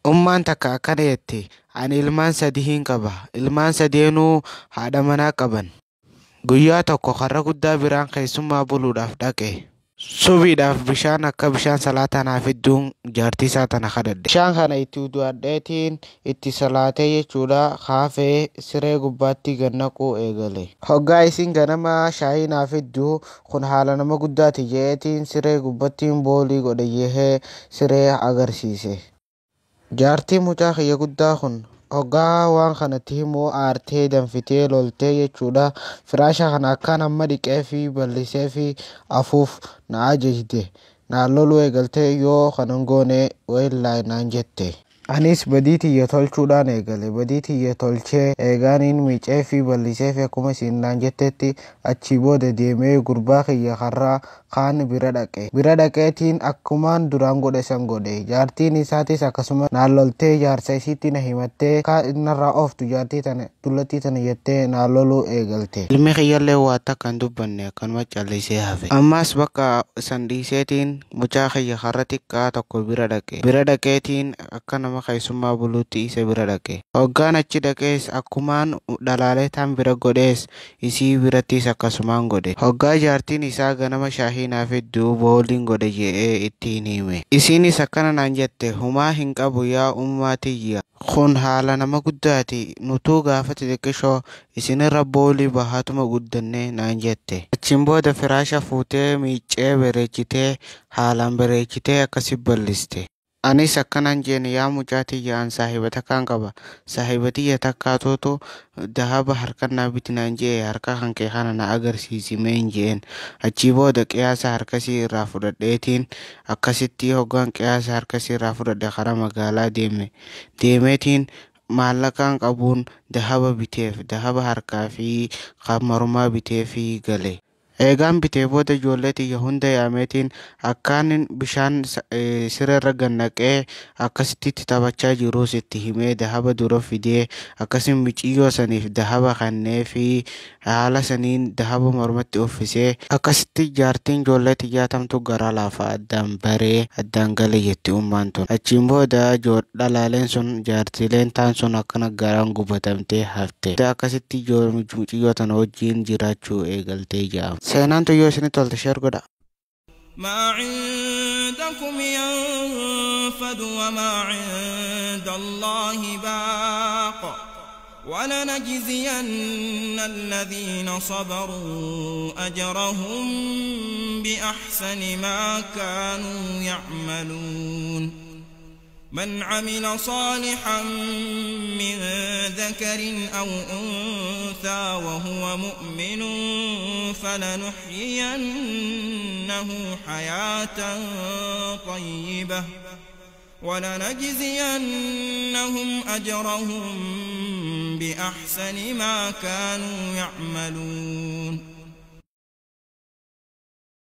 Ummaan takka akkana jette, ani ilmaan sadii hin qaba. Ilmaan sadeenuu haadha manaa qaban. Guyyaa tokko karra guddaa biraan keessummaa buluudhaaf dhaqe. Subiidhaaf bishaan akka bishaan salaataa naaf fidduun jaartii isaa tana kadhadhe. Bishaan kana itti uduudheetiin itti salaatee jechuudha kaafee siree gubbaatti gannaquu eegale. Hoggaa isin ganama shaayii naaf fidduu kun haala nama guddaati jeetiin siree gubbattiin boolii godhe jehee siree agarsiise. Jaartii mucaa kiyya guddaa kun hoggaa waan kanatti himuu aartee danfitee loltee jechuudha. Firaasha kana akkaan amma dhiqee fi bal'isee fi afuuf na ajajde. Naan loluu eegaltee yoo kanan goone wayillaa naan jette. Anis badii tiyya tolchuudhaan eegale. Badii tiyya tolchee eegaaniin miicee fi bal'isee fi akkuma isin naan jettetti achii booda deemee gurbaa kiyya karraa kaan bira dhaqe. Bira dhaqeetiin akkumaan duraan godhe san godhe. Jaartiin isaatis akkasuma naan loltee jaarsa isiitti na himattee kaan innarraa ooftu jaartii tana dullattii tana jettee naan loluu eegalte. Ilmi kiyyallee waata kan dubbanne akkanuma callisee hafe. Ammas bakka san dhiiseetiin mucaa kiyya karra xiqqaa tokko bira dhaqe. Bira dhaqeetiin akka nama keessummaa buluutti isa bira dhaqe. Hoggaan achi dhaqees akkumaan dhalaalee tan bira godhees isii birattis akkasumaan godhe. Hoggaa jaartiin isaa ganama shaahii naaf fidduu booliin godhe jedhee ittiin hime. Isiinis akkana naan jette, humaa hin qabu yaa ummaatiyya. Kun haala nama guddaati. Nutuu gaafa xixiqqishoo isinirra boolii bahatuma guddanne naan jette. Achiin booda firaasha fuutee miicee bareechitee haalaan bareechitee akkasi bal'iste. Anis akkanan jeen yaa mucaa tiyyaan saahibata kan qaba. Saahibatiyya takkaatuutu dahaba harka naa bitinaan jee harka kan kee kana na agarsiisime hin jeen. Achii booda qiyaasa harkasii irraa fudhadheetiin akkasitti hoggaan qiyaasa harkasii irraa fudhadhe karaa magaalaa deeme. Deemeetiin maallaqaan qabuun dahaba biteef dahaba harkaa fi kan mormaa biteef gale. Eegaan bitee booda ijoollee tiyya hunda yaameetiin akkaan bishaan sireerra gannaqee akkasitti taphachaa jiruus itti himee dahaba dura fidee akkasin miiciyyoo saniif dahaba kannee fi haala saniin dahaba mormatti uffisee akkasitti jaartiin ijoollee tiyyaa tamtu garaa laafaa addaan baree addaan gale jetti ummaan tun. Achiin booda dhalaaleen sun jaartileen taan sun akkana garaan gubatamtee hafte. Akkasitti muciyyoo tana wajjiin jiraachuu eegaltee jaam. Seenaan tuyyoo isinitti tolte sheer godha. ما عندكم ينفد وما عند الله باق ولنجزين الذين صبروا أجرهم بأحسن ما كانوا يعملون من عمل صالحا من ذكر أو أنثى وهو مؤمن فلنحيينه حياة طيبة ولنجزينهم أجرهم بأحسن ما كانوا يعملون